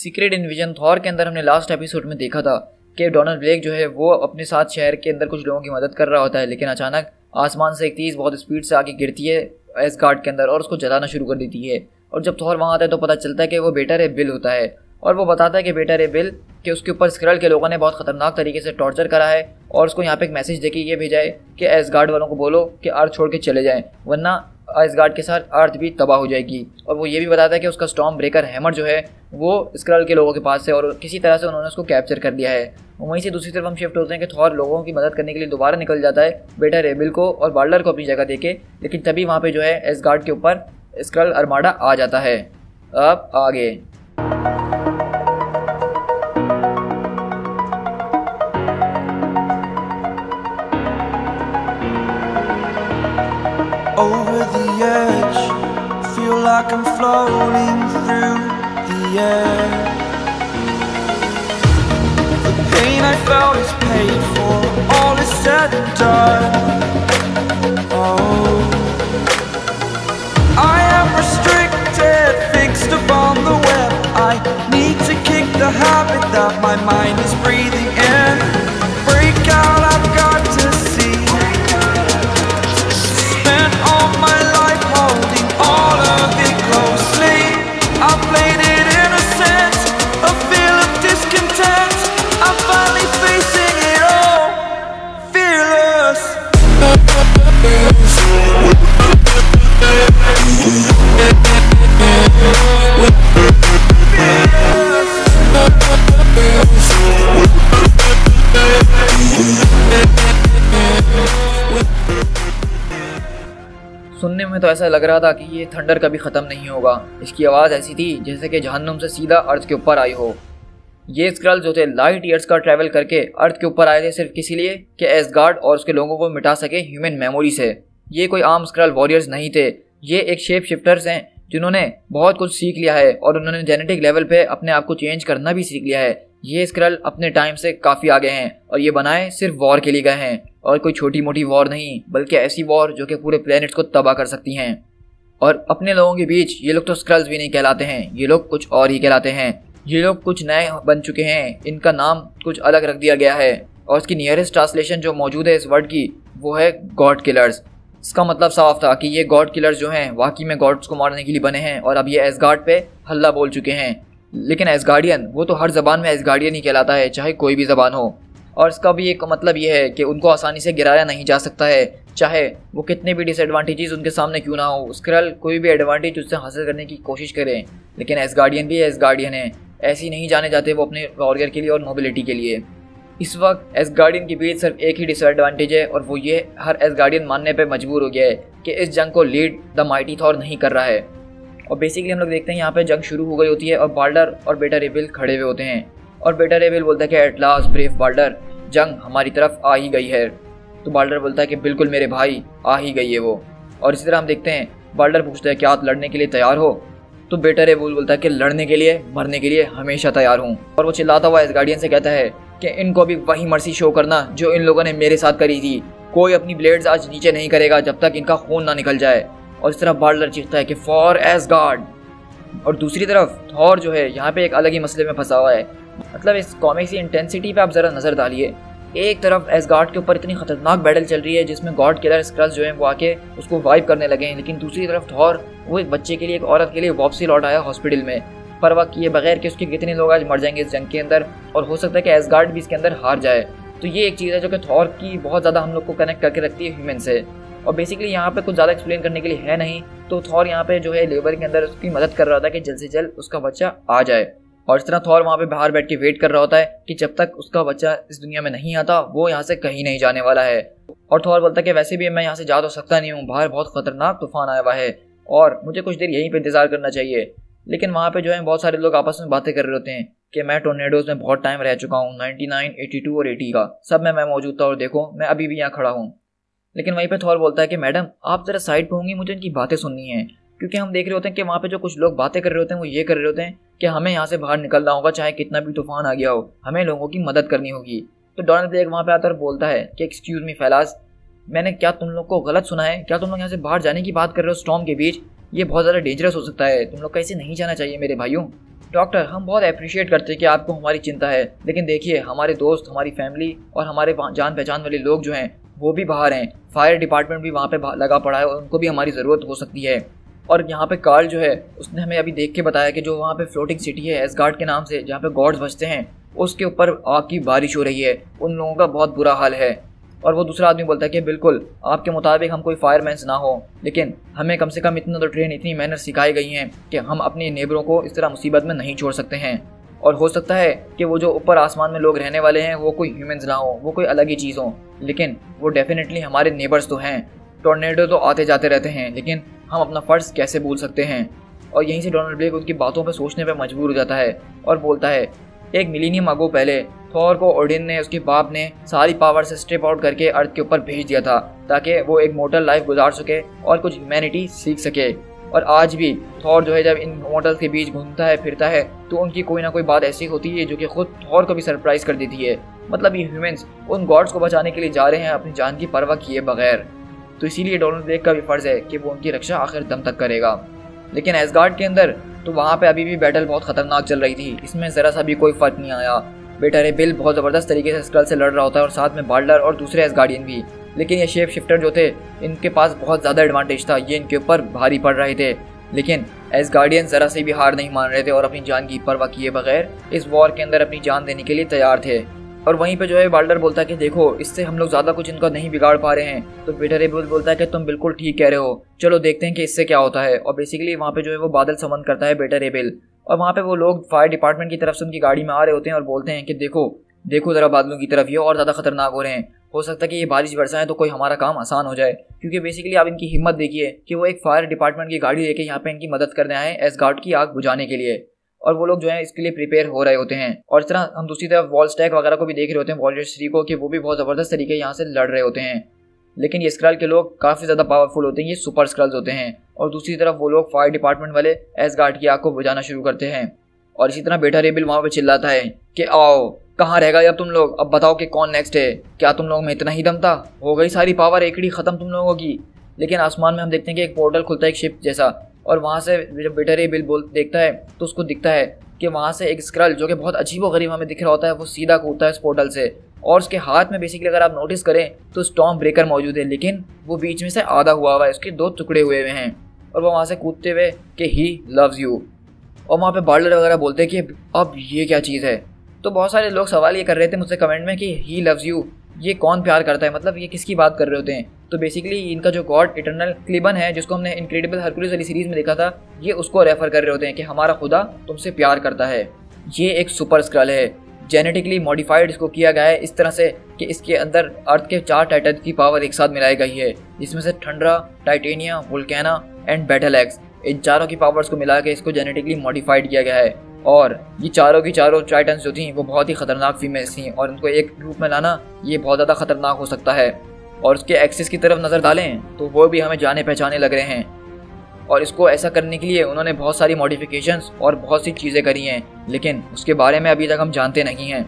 Secret invasion Thor के अंदर हमने लास्ट एपिसोड में देखा था कि डोनाल्ड ब्लेक जो है वो अपने साथ शहर के अंदर कुछ लोगों की मदद कर रहा होता है, लेकिन अचानक आसमान से एक तीर बहुत स्पीड से आके गिरती है एसगार्ड के अंदर और उसको जलाना शुरू कर देती है। और जब थॉर वहाँ आता है तो पता चलता है कि वो बेटा रे बिल होता है और वो बताता है कि बेटा रे बिल कि उसके ऊपर स्क्रल के लोगों ने बहुत खतरनाक तरीके से टॉर्चर करा है और उसको यहाँ पे एक मैसेज देके ये भेजा है कि एसगार्ड वालों को बोलो कि अर्थ छोड़ के चले जाएं, वरना एसगार्ड के साथ अर्थ भी तबाह हो जाएगी। और वो ये भी बताता है कि उसका स्टॉर्म ब्रेकर हैमर जो है वो स्क्रल के लोगों के पास है और किसी तरह से उन्होंने उसको कैप्चर कर लिया है। वहीं से दूसरी तरफ हम शिफ्ट होते हैं कि थॉर लोगों की मदद करने के लिए दोबारा निकल जाता है बेटा रेबिल को और बाल्डर को अपनी जगह देके, लेकिन तभी वहाँ पे जो है एसगार्ड के ऊपर स्क्रल आर्माडा आ जाता है। अब आगे over the edge, feel like I'm floating through the air. The pain I felt is paid for, all is said and done. Oh, I am restricted, fixed upon the web. I need to kick the habit that my mind is breathing in. Break out, I've got to see. Spent all my life holding all of it closely. I played it innocent, a feel of discontent. I'm finally facing it all, fearless. सुनने में तो ऐसा लग रहा था कि ये thunder कभी ख़त्म नहीं होगा। इसकी आवाज़ ऐसी थी जैसे कि जहन्नुम से सीधा अर्थ के ऊपर आई हो। ये स्क्रल जो थे लाइट ईयर्स का ट्रैवल करके अर्थ के ऊपर आए थे सिर्फ किसी लिए कि एसगार्ड और उसके लोगों को मिटा सके ह्यूमन मेमोरी से। ये कोई आम स्क्रल वॉरियर्स नहीं थे, ये एक शेप शिफ्टर्स हैं जिन्होंने बहुत कुछ सीख लिया है और उन्होंने जेनेटिक लेवल पे अपने आप को चेंज करना भी सीख लिया है। ये स्क्रल अपने टाइम से काफ़ी आगे हैं और ये बनाए सिर्फ वॉर के लिए गए हैं और कोई छोटी मोटी वॉर नहीं, बल्कि ऐसी वॉर जो कि पूरे प्लेनेट्स को तबाह कर सकती हैं। और अपने लोगों के बीच ये लोग तो स्क्रल्स भी नहीं कहलाते हैं, ये लोग कुछ और ही कहलाते हैं। ये लोग कुछ नए बन चुके हैं, इनका नाम कुछ अलग रख दिया गया है और इसकी नियरेस्ट ट्रांसलेशन जो मौजूद है इस वर्ड की वो है गॉड किलर्स। इसका मतलब साफ था कि ये गॉड किलर्स जो हैं वाकई में गॉड्स को मारने के लिए बने हैं और अब ये एसगार्ड पे हल्ला बोल चुके हैं। लेकिन एसगार्डियन वो तो हर ज़बान में एसगार्डियन ही कहलाता है, चाहे कोई भी ज़बान हो। और इसका भी एक मतलब ये है कि उनको आसानी से गिराया नहीं जा सकता है, चाहे वो कितने भी डिसएडवांटेजेस उनके सामने क्यों ना हो। स्क्रल कोई भी एडवांटेज उससे हासिल करने की कोशिश करें, लेकिन एसगार्डियन भी एसगार्डियन है, ऐसे ही नहीं जाने जाते वो अपने वॉरियर के लिए और नोबिलिटी के लिए। इस वक्त एसगार्डियन के बीच सिर्फ एक ही डिसएडवांटेज है और वो ये हर एसगार्डियन मानने पे मजबूर हो गया है कि इस जंग को लीड द माइटी थॉर नहीं कर रहा है। और बेसिकली हम लोग देखते हैं यहाँ पे जंग शुरू हो गई होती है और बाल्डर और बेटा रेबिल खड़े हुए होते हैं और बेटा रेबिल बोलता है कि एट लास्ट ब्रेव बाल्डर, जंग हमारी तरफ आ ही गई है। तो बाल्डर बोलता है कि बिल्कुल मेरे भाई, आ ही गई है वो। और इसी तरह हम देखते हैं बाल्डर पूछता है क्या आप लड़ने के लिए तैयार हो? तो बेटा रेबिल बोलता है कि लड़ने के लिए, मरने के लिए हमेशा तैयार हूँ। और वो चिल्लाता हुआ एसगार्डियन से कहता है कि इनको भी वही मर्सी शो करना जो इन लोगों ने मेरे साथ करी थी। कोई अपनी ब्लेड्स आज नीचे नहीं करेगा जब तक इनका खून ना निकल जाए। और इस तरह बाल्डर चीखता है कि फॉर एसगार्ड। और दूसरी तरफ थॉर जो है यहाँ पे एक अलग ही मसले में फंसा हुआ है। मतलब इस कॉमिक की इंटेंसिटी पे आप ज़रा नज़र डालिए। एक तरफ एसगार्ड के ऊपर इतनी खतरनाक बैटल चल रही है जिसमें गॉड किलर स्क्रल्स जो हैं वो आके उसको वाइप करने लगे हैं, लेकिन दूसरी तरफ थॉर वो एक बच्चे के लिए, एक औरत के लिए वापसी लौट आया हॉस्पिटल में, परवाह किए बगैर कि उसके कितने लोग आज मर जाएंगे इस जंग के अंदर और हो सकता है कि एसगार्ड भी इसके अंदर हार जाए। तो ये एक चीज़ है जो कि थॉर की बहुत ज़्यादा हम लोग को कनेक्ट करके रखती है ह्यूमन से। और बेसिकली यहाँ पे कुछ ज़्यादा एक्सप्लेन करने के लिए है नहीं, तो थॉर यहाँ पे जो है लेबर के अंदर उसकी मदद कर रहा था कि जल्द से जल्द उसका बच्चा आ जाए। और इस तरह थॉर वहाँ पे बाहर बैठ के वेट कर रहा होता है कि जब तक उसका बच्चा इस दुनिया में नहीं आता वो यहाँ से कहीं नहीं जाने वाला है। और थॉर बोलता है कि वैसे भी मैं यहाँ से जा तो सकता नहीं हूँ, बाहर बहुत खतरनाक तूफान आया हुआ है और मुझे कुछ देर यहीं पर इंतजार करना चाहिए। लेकिन वहाँ पे जो है बहुत सारे लोग आपस में बातें कर रहे होते हैं कि मैं टोर्नेडोज में बहुत टाइम रह चुका हूँ, 99, 82 और 80 का सब में मैं मौजूद था और देखो मैं अभी भी यहाँ खड़ा हूँ। लेकिन वहीं पे थॉर बोलता है कि मैडम आप ज़रा साइड पे होंगी, मुझे इनकी बातें सुननी है, क्योंकि हम देख रहे होते हैं कि वहाँ पे जो कुछ लोग बातें कर रहे होते हैं वो ये कर रहे होते हैं कि हमें यहाँ से बाहर निकलना होगा, चाहे कितना भी तूफान आ गया हो, हमें लोगों की मदद करनी होगी। तो डोनाल्ड ब्लेक वहाँ पे आकर बोलता है कि एक्सक्यूज़ मी फैलास, मैंने क्या तुम लोग को गलत सुना है? क्या तुम लोग यहाँ से बाहर जाने की बात कर रहे हो स्टॉर्म के बीच? ये बहुत ज़्यादा डेंजरस हो सकता है, तुम लोग कैसे नहीं जाना चाहिए मेरे भाइयों। डॉक्टर हम बहुत अप्रिशिएट करते हैं कि आपको हमारी चिंता है, लेकिन देखिए हमारे दोस्त, हमारी फैमिली और हमारे जान पहचान वाले लोग जो हैं वो भी बाहर हैं, फायर डिपार्टमेंट भी वहाँ पे लगा पड़ा है और उनको भी हमारी ज़रूरत हो सकती है। और यहाँ पे कार्ल जो है उसने हमें अभी देख के बताया कि जो वहाँ पे फ्लोटिंग सिटी है एसगार्ड के नाम से, जहाँ पे गॉड्स बसते हैं, उसके ऊपर आग की बारिश हो रही है, उन लोगों का बहुत बुरा हाल है। और वो दूसरा आदमी बोलता है कि बिल्कुल आपके मुताबिक हम कोई फायरमैन्स ना हो, लेकिन हमें कम से कम इतना तो ट्रेन, इतनी मेहनत सिखाई गई हैं कि हम अपनी नेबरों को इस तरह मुसीबत में नहीं छोड़ सकते हैं। और हो सकता है कि वो जो ऊपर आसमान में लोग रहने वाले हैं वो कोई ह्यूमंस ना हो, वो कोई अलग ही चीज़ हो, लेकिन वो डेफिनेटली हमारे नेबर्स तो हैं। टॉर्नेडो तो आते जाते रहते हैं, लेकिन हम अपना फ़र्ज़ कैसे भूल सकते हैं। और यहीं से डोनाल्ड ब्लेक उनकी बातों पर सोचने पर मजबूर हो जाता है और बोलता है एक मिलीनियम अगो पहले थॉर को ओडिन ने, उसके बाप ने सारी पावर से स्ट्रिप आउट करके अर्थ के ऊपर भेज दिया था ताकि वो एक मोर्टल लाइफ गुजार सके और कुछ ह्यूमैनिटी सीख सके। और आज भी थॉर जो है जब इन मोर्टल्स के बीच घूमता है फिरता है तो उनकी कोई ना कोई बात ऐसी होती है जो कि खुद थॉर को भी सरप्राइज कर देती है। मतलब ये ह्यूमंस उन गॉड्स को बचाने के लिए जा रहे हैं अपनी जान की परवाह किए बगैर। तो इसीलिए डोनाल्ड ब्लेक का भी फर्ज है कि वो उनकी रक्षा आखिर दम तक करेगा। लेकिन एसगार्ड के अंदर तो वहाँ पे अभी भी बैटल बहुत खतरनाक चल रही थी, इसमें ज़रा सा भी कोई फर्क नहीं आया। बेटा रे बिल बहुत ज़बरदस्त तरीके से स्क्रल से लड़ रहा होता है और साथ में बाल्डर और दूसरे एसगार्डियन भी। लेकिन ये शेप शिफ्टर जो थे इनके पास बहुत ज़्यादा एडवांटेज था, ये इनके ऊपर भारी पड़ रहे थे। लेकिन एसगार्डियन ज़रा से भी हार नहीं मान रहे थे और अपनी जान की परवाह किए बगैर इस वॉर के अंदर अपनी जान देने के लिए तैयार थे। और वहीं पे जो है बाल्डर बोलता है कि देखो इससे हम लोग ज़्यादा कुछ इनका नहीं बिगाड़ पा रहे हैं। तो बेटा रे बिल बोलता है कि तुम बिल्कुल ठीक कह रहे हो, चलो देखते हैं कि इससे क्या होता है। और बेसिकली वहाँ पे जो है वो बादल समन करता है बेटा रे बिल, और वहाँ पे वो लोग फायर डिपार्टमेंट की तरफ से उनकी गाड़ी में आ रहे होते हैं और बोलते हैं कि देखो देखो ज़रा बादलों की तरफ, ये और ज़्यादा खतरनाक हो रहे हैं, हो सकता है कि ये बारिश बरसाएं तो कोई हमारा काम आसान हो जाए। क्योंकि बेसिकली आप इनकी हिम्मत देखिए कि वो एक फायर डिपार्टमेंट की गाड़ी लेके यहाँ पे इनकी मदद करने आए एसगार्ड की आग बुझाने के लिए, और वो लोग जो है इसके लिए प्रिपेयर हो रहे होते हैं। और इस तरह हम दूसरी तरफ वॉलस्टैक वगैरह को भी देख रहे होते हैं, वॉरियर्स 3 को, कि वो भी बहुत ज़बरदस्त तरीके यहाँ से लड़ रहे होते हैं। लेकिन ये स्क्रल के लोग काफ़ी ज़्यादा पावरफुल होते हैं, ये सुपर स्क्रल्स होते हैं। और दूसरी तरफ वो लोग फायर डिपार्टमेंट वाले एसगार्ड की आग को बुझाना शुरू करते हैं। और इसी तरह बेटा रे बिल वहाँ पर चिल्लाता है कि आओ कहाँ रह गए अब तुम लोग, अब बताओ कि कौन नेक्स्ट है, क्या तुम लोग में इतना ही दम था, हो गई सारी पावर एकड़ी ख़त्म तुम लोगों की। लेकिन आसमान में हम देखते हैं कि एक पोर्टल खुलता है, एक शिप जैसा, और वहाँ से जब बेटा रे बिल देखता है तो उसको दिखता है कि वहाँ से एक स्क्रल जो कि बहुत अजीब व गरीब हमें दिख रहा होता है वो सीधा कूदता है इस पोर्टल से, और उसके हाथ में बेसिकली अगर आप नोटिस करें तो स्टॉर्म ब्रेकर मौजूद है, लेकिन वो बीच में से आधा हुआ हुआ है, उसके 2 टुकड़े हुए हुए हैं। और वो वहाँ से कूदते हुए कि ही लव्स यू, और वहाँ पे बाल्डर वगैरह बोलते हैं कि अब ये क्या चीज़ है। तो बहुत सारे लोग सवाल ये कर रहे थे मुझसे कमेंट में कि ही लव्स यू ये कौन प्यार करता है, मतलब ये किसकी बात कर रहे होते हैं। तो बेसिकली इनका जो गॉड इटर्नल क्लिबन है जिसको हमने इनक्रेडिबल हरकुलिस वाली सीरीज में देखा था, ये उसको रेफर कर रहे होते हैं कि हमारा खुदा तुमसे प्यार करता है। ये एक सुपर स्क्रल है, जेनेटिकली मॉडिफाइड इसको किया गया है इस तरह से कि इसके अंदर अर्थ के 4 टाइटन की पावर एक साथ मिलाई गई है, जिसमें से थंडरा, टाइटेनिया, वुल्केना एंड बैटल एक्स, इन चारों की पावर्स को मिला के इसको जेनेटिकली मॉडिफाइड किया गया है। और ये चारों की चारों टाइटन्स जो थी वो बहुत ही खतरनाक फीमेल्स थी, और इनको एक ग्रुप में लाना ये बहुत ज़्यादा खतरनाक हो सकता है। और उसके एक्सिस की तरफ नज़र डालें तो वो भी हमें जाने पहचाने लग रहे हैं, और इसको ऐसा करने के लिए उन्होंने बहुत सारी मॉडिफिकेशंस और बहुत सी चीज़ें करी हैं, लेकिन उसके बारे में अभी तक हम जानते नहीं हैं।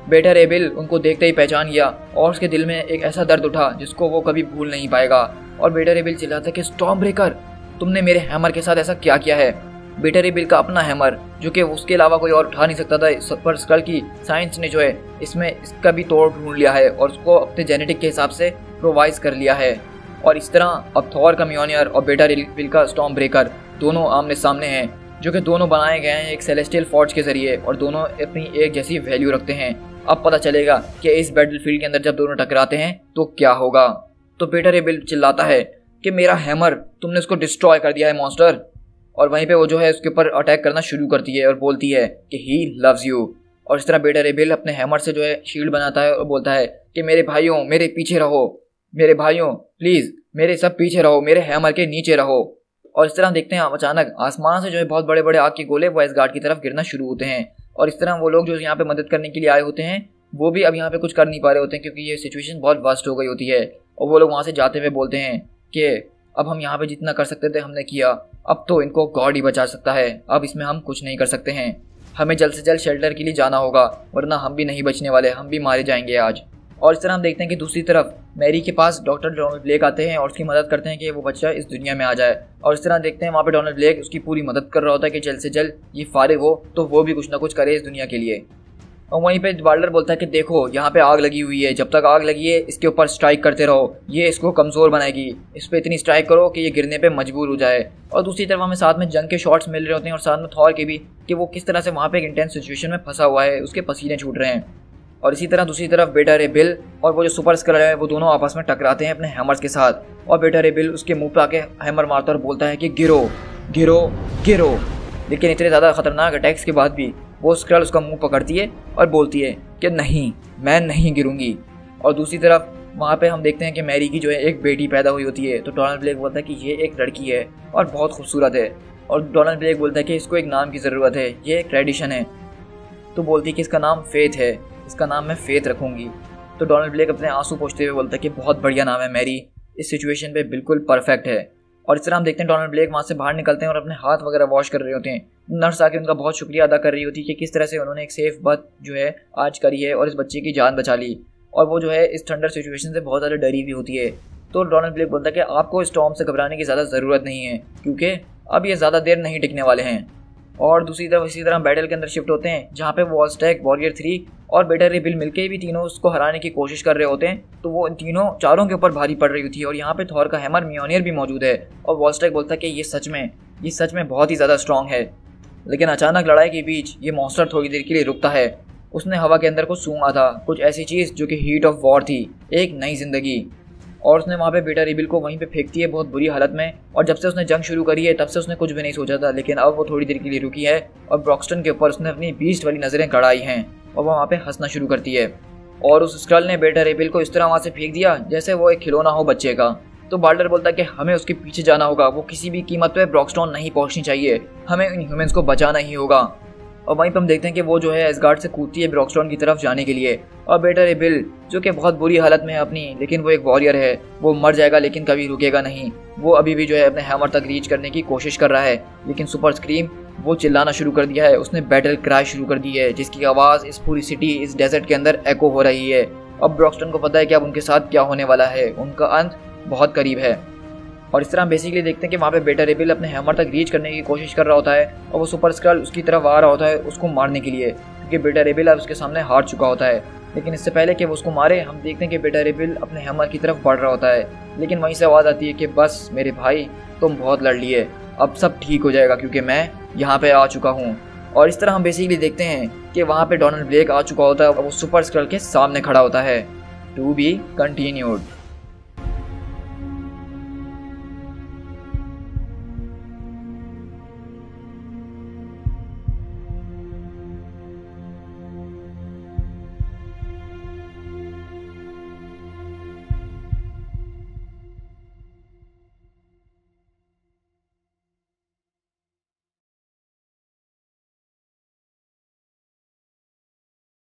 बेटा रे बिल उनको देखते ही पहचान गया और उसके दिल में एक ऐसा दर्द उठा जिसको वो कभी भूल नहीं पाएगा। और बेटा रे बिल चिल्लाता कि स्टॉर्म ब्रेकर तुमने मेरे हैमर के साथ ऐसा क्या किया है। बेटा रे बिल का अपना हैमर जो कि उसके अलावा कोई और उठा नहीं सकता था, सुपर स्क्रल की साइंस ने जो है इसमें इसका भी तोड़ ढूंढ लिया है और उसको अपने जेनेटिक के हिसाब से प्रोवाइज कर लिया है। और इस तरह अब थॉर का म्योनियर और बेटा रे बिल का स्टॉर्म ब्रेकर दोनों आमने सामने हैं, जो कि दोनों बनाए गए हैं एक सेलेस्टियल फॉर्ज के जरिए, और दोनों अपनी एक जैसी वैल्यू रखते हैं। अब पता चलेगा कि इस बैटलफील्ड के अंदर जब दोनों टकराते हैं तो क्या होगा। तो बेटा रे बिल चिल्लाता है कि मेरा हैमर तुमने उसको डिस्ट्रॉय कर दिया है मॉन्स्टर। और वहीं पे वो जो है उसके ऊपर अटैक करना शुरू करती है और बोलती है कि ही लव्स यू। और इस तरह बेटा रे बिल अपने हैमर से जो है शील्ड बनाता है और बोलता है कि मेरे भाइयों मेरे पीछे रहो, मेरे भाइयों प्लीज़ मेरे सब पीछे रहो, मेरे हैमर के नीचे रहो। और इस तरह देखते हैं अचानक आसमान से जो है बहुत बड़े बड़े आग के गोले वो एसगार्ड की तरफ गिरना शुरू होते हैं। और इस तरह वो लोग जो यहाँ पे मदद करने के लिए आए होते हैं वो भी अब यहाँ पे कुछ कर नहीं पा रहे होते हैं, क्योंकि ये सिचुएशन बहुत वर्स्ट हो गई होती है। और वो लोग वहाँ से जाते हुए बोलते हैं कि अब हम यहाँ पे जितना कर सकते थे हमने किया, अब तो इनको गॉड ही बचा सकता है, अब इसमें हम कुछ नहीं कर सकते हैं, हमें जल्द से जल्द शेल्टर के लिए जाना होगा वरना हम भी नहीं बचने वाले, हम भी मारे जाएंगे आज। और इस तरह हम देखते हैं कि दूसरी तरफ मैरी के पास डॉक्टर डोनाल्ड ब्लेक आते हैं और उसकी मदद करते हैं कि वो बच्चा इस दुनिया में आ जाए। और इस तरह देखते हैं वहाँ पे डोनाल्ड ब्लेक उसकी पूरी मदद कर रहा होता है कि जल्द से जल्द ये फारिग हो तो वो भी कुछ ना कुछ करे इस दुनिया के लिए। और वहीं पे बाल्डर बोलता है कि देखो यहाँ पे आग लगी हुई है, जब तक आग लगी है इसके ऊपर स्ट्राइक करते रहो, ये इसको कमज़ोर बनाएगी, इस पर इतनी स्ट्राइक करो कि ये गिरने पे मजबूर हो जाए। और दूसरी तरफ हमें साथ में जंग के शॉट्स मिल रहे होते हैं और साथ में थॉर के भी, कि वो किस तरह से वहाँ पे एक इंटेंस सिचुएशन में फंसा हुआ है, उसके पसीने छूट रहे हैं। और इसी तरह दूसरी तरफ बेटा रे बिल और वो जो सुपर स्क्रल है वो दोनों आपस में टकराते हैं अपने हैमर्स के साथ। और बेटा रे बिल उसके मुंह पे आके हैमर मारता और बोलता है कि गिरो गिरो गिरो। लेकिन इतने ज़्यादा खतरनाक अटैक्स के बाद भी वो स्क्रल उसका मुंह पकड़ती है और बोलती है कि नहीं, मैं नहीं गिरूंगी। और दूसरी तरफ वहाँ पे हम देखते हैं कि मैरी की जो है एक बेटी पैदा हुई होती है। तो डोनाल्ड ब्लेक बोलता है कि ये एक लड़की है और बहुत खूबसूरत है। और डोनाल्ड ब्लेक बोलता है कि इसको एक नाम की ज़रूरत है, ये एक ट्रेडिशन है। तो बोलती है कि इसका नाम फेथ है, इसका नाम मैं फेथ रखूँगी। तो डोनाल्ड ब्लेक अपने आंसू पोंछते हुए बोलता है कि बहुत बढ़िया नाम है मैरी, इस सिचुएशन पे बिल्कुल परफेक्ट है। और इस तरह हम देखते हैं डोनाल्ड ब्लेक वहाँ से बाहर निकलते हैं और अपने हाथ वगैरह वॉश कर रहे होते हैं। नर्स आके उनका बहुत शुक्रिया अदा कर रही होती है कि किस तरह से उन्होंने एक सेफ बात जो है आज करी है और इस बच्चे की जान बचा ली। और वो जो है इस ठंडर सिचुएशन से बहुत ज़्यादा डरी हुई होती है। तो डोनाल्ड ब्लेक बोलता है कि आपको इस स्टॉर्म से घबराने की ज़्यादा ज़रूरत नहीं है, क्योंकि अब ये ज़्यादा देर नहीं टिकने वाले हैं। और दूसरी तरफ इसी तरह बैटल के अंदर शिफ्ट होते हैं, जहाँ पे वॉलस्टैक, वॉरियर 3 और बेटा रे बिल मिलके भी तीनों उसको हराने की कोशिश कर रहे होते हैं। तो वो इन चारों के ऊपर भारी पड़ रही होती है। और यहाँ पे थॉर का हैमर म्योनियर भी मौजूद है। और वॉलस्टैक बोलता है कि ये सच में बहुत ही ज़्यादा स्ट्रॉन्ग है। लेकिन अचानक लड़ाई के बीच ये मॉन्स्टर थोड़ी देर के लिए रुकता है। उसने हवा के अंदर कुछ सूंघा था, कुछ ऐसी चीज़ जो कि हीट ऑफ वॉर थी, एक नई जिंदगी। और उसने वहाँ पे बेटा रिबिल को वहीं पे फेंकती है बहुत बुरी हालत में। और जब से उसने जंग शुरू करी है तब से उसने कुछ भी नहीं सोचा था, लेकिन अब वो थोड़ी देर के लिए रुकी है और ब्रॉक्सटन के ऊपर उसने अपनी बीस्ट वाली नज़रें गड़ाई हैं और वो वहाँ पे हंसना शुरू करती है। और उस स्क्रल ने बेटा रिबिल को इस तरह वहाँ से फेंक दिया जैसे वो एक खिलौना हो बच्चे का। तो बाल्डर बोलता है कि हमें उसके पीछे जाना होगा, वो किसी भी कीमत पे ब्रॉक्सटन नहीं पहुँचनी चाहिए, हमें इन ह्यूमंस को बचाना ही होगा। और वहीं पर हम देखते हैं कि वो जो है एसगार्ड से कूदती है ब्रॉक्सटन की तरफ जाने के लिए। और बेटा रे बिल जो कि बहुत बुरी हालत में है अपनी, लेकिन वो एक वॉरियर है, वो मर जाएगा लेकिन कभी रुकेगा नहीं। वो अभी भी जो है अपने हैमर तक रीच करने की कोशिश कर रहा है। लेकिन सुपर स्क्रीम वो चिल्लाना शुरू कर दिया है, उसने बैटल क्राई शुरू कर दी है, जिसकी आवाज़ इस पूरी सिटी, इस डेजर्ट के अंदर एको हो रही है। अब ब्रॉक्सटन को पता है कि अब उनके साथ क्या होने वाला है, उनका अंत बहुत करीब है। और इस तरह हम बेसिकली देखते हैं कि वहाँ पे बेटा रेबिल अपने हैमर तक रीच करने की कोशिश कर रहा होता है और वो सुपर स्क्रल उसकी तरफ आ रहा होता है उसको मारने के लिए, क्योंकि बेटा रेबिल अब उसके सामने हार चुका होता है। लेकिन इससे पहले कि वो उसको मारे, हम देखते हैं कि बेटा रेबिल अपने हैमर की तरफ बढ़ रहा होता है। लेकिन वहीं से आवाज़ आती है कि बस मेरे भाई, तुम बहुत लड़ लिए, अब सब ठीक हो जाएगा क्योंकि मैं यहाँ पे आ चुका हूँ। और इस तरह हम बेसिकली देखते हैं कि वहाँ पे डोनाल्ड ब्लेक आ चुका होता है और वो सुपर स्क्रल के सामने खड़ा होता है। To be continued.